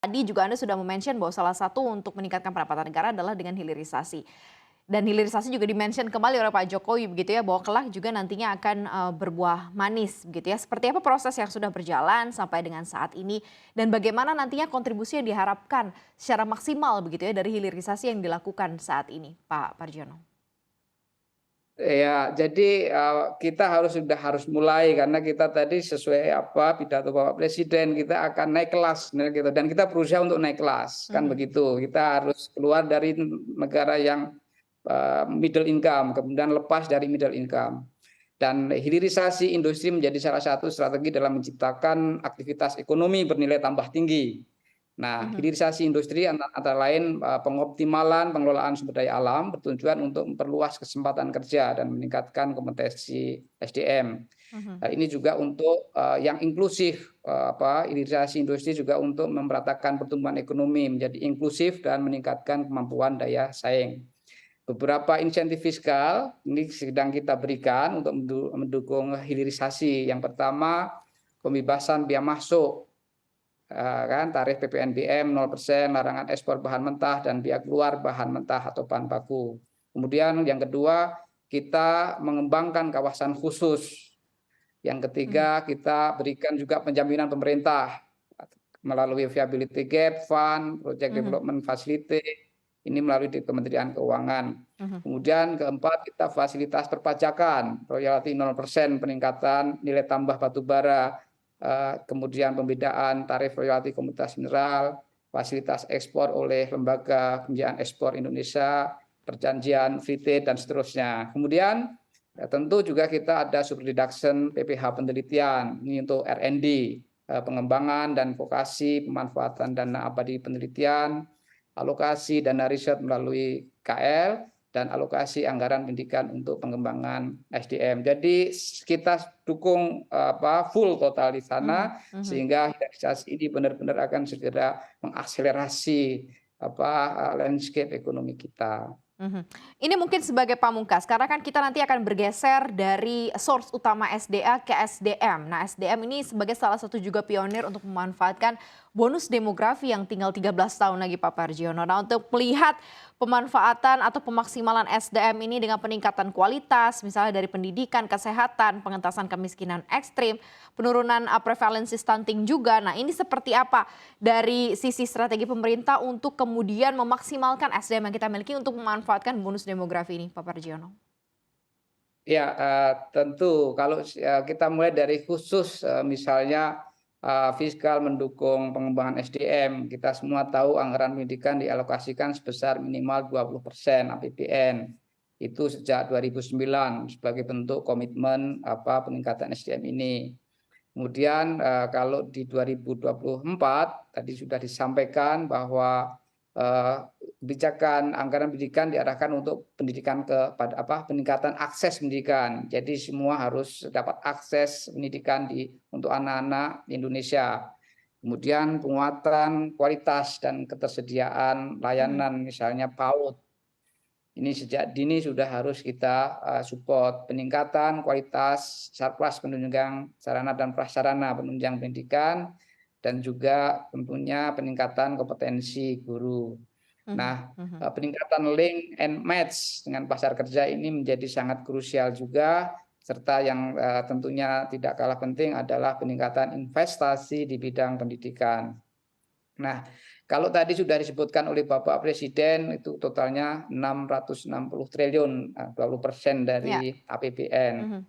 Tadi juga Anda sudah mention bahwa salah satu untuk meningkatkan pendapatan negara adalah dengan hilirisasi. Dan hilirisasi juga di-mention kembali oleh Pak Jokowi begitu ya, bahwa kelak juga nantinya akan berbuah manis begitu ya. Seperti apa proses yang sudah berjalan sampai dengan saat ini dan bagaimana nantinya kontribusi yang diharapkan secara maksimal begitu ya dari hilirisasi yang dilakukan saat ini, Pak Parjono? Ya, jadi, kita harus mulai karena kita tadi sesuai apa pidato Bapak Presiden, kita akan naik kelas sebenarnya gitu dan kita berusaha untuk naik kelas, kan Mhm, begitu. Kita harus keluar dari negara yang, middle income, kemudian lepas dari middle income. Dan hilirisasi industri menjadi salah satu strategi dalam menciptakan aktivitas ekonomi bernilai tambah tinggi. Nah, mhm, hilirisasi industri antara lain pengoptimalan pengelolaan sumber daya alam bertujuan untuk memperluas kesempatan kerja dan meningkatkan kompetensi SDM. mhm, Hal ini juga untuk yang inklusif, hilirisasi industri juga untuk memperatakan pertumbuhan ekonomi menjadi inklusif dan meningkatkan kemampuan daya saing. Beberapa insentif fiskal ini sedang kita berikan untuk mendukung hilirisasi. Yang pertama, pembebasan biaya masuk, kan tarif PPNBM 0%, larangan ekspor bahan mentah dan biaya keluar bahan mentah atau bahan baku. Kemudian yang kedua, kita mengembangkan kawasan khusus. Yang mhm, ketiga, kita berikan juga penjaminan pemerintah melalui Viability Gap Fund, Project mhm, Development Facility, ini melalui di Kementerian Keuangan. mhm, Kemudian keempat, kita fasilitas perpajakan, royalti 0% peningkatan nilai tambah batubara, kemudian pembedaan tarif royalti komoditas mineral, fasilitas ekspor oleh Lembaga Pembiayaan Ekspor Indonesia, perjanjian free trade dan seterusnya. Kemudian tentu juga kita ada super reduction PPh penelitian, ini untuk R&D, pengembangan dan vokasi pemanfaatan dana abadi penelitian, alokasi dana riset melalui KL, dan alokasi anggaran pendidikan untuk pengembangan SDM. Jadi kita dukung full total di mhm, sana mhm. sehingga hilirisasi ini benar-benar akan segera mengakselerasi landscape ekonomi kita. Mhm. Ini mungkin sebagai pamungkas, karena kan kita nanti akan bergeser dari source utama SDA ke SDM. Nah, SDM ini sebagai salah satu juga pionir untuk memanfaatkan bonus demografi yang tinggal 13 tahun lagi Pak Parjiono. Nah, untuk melihat pemanfaatan atau pemaksimalan SDM ini dengan peningkatan kualitas, misalnya dari pendidikan, kesehatan, pengentasan kemiskinan ekstrim, penurunan prevalensi stunting juga. Nah, ini seperti apa dari sisi strategi pemerintah untuk kemudian memaksimalkan SDM yang kita miliki untuk memanfaatkan bonus demografi ini, Pak Parjiono? Ya, tentu kalau kita mulai dari khusus, misalnya, fiskal mendukung pengembangan SDM, kita semua tahu anggaran pendidikan dialokasikan sebesar minimal 20% APBN. Itu sejak 2009 sebagai bentuk komitmen, peningkatan SDM ini. Kemudian, kalau di 2024 tadi sudah disampaikan bahwa, eee, kebijakan anggaran pendidikan diarahkan untuk pendidikan kepada peningkatan akses pendidikan. Jadi semua harus dapat akses pendidikan untuk anak-anak Indonesia. Kemudian penguatan kualitas dan ketersediaan Mhm, layanan misalnya PAUD. Ini sejak dini sudah harus kita, support peningkatan kualitas sarpras penunjang sarana dan prasarana penunjang pendidikan, dan juga tentunya peningkatan kompetensi guru. mhm, Nah, mhm, peningkatan link and match dengan pasar kerja ini menjadi sangat krusial juga, serta yang, tentunya tidak kalah penting adalah peningkatan investasi di bidang pendidikan. Nah, kalau tadi sudah disebutkan oleh Bapak Presiden itu totalnya 660 triliun, 20% iya, dari APBN. mhm,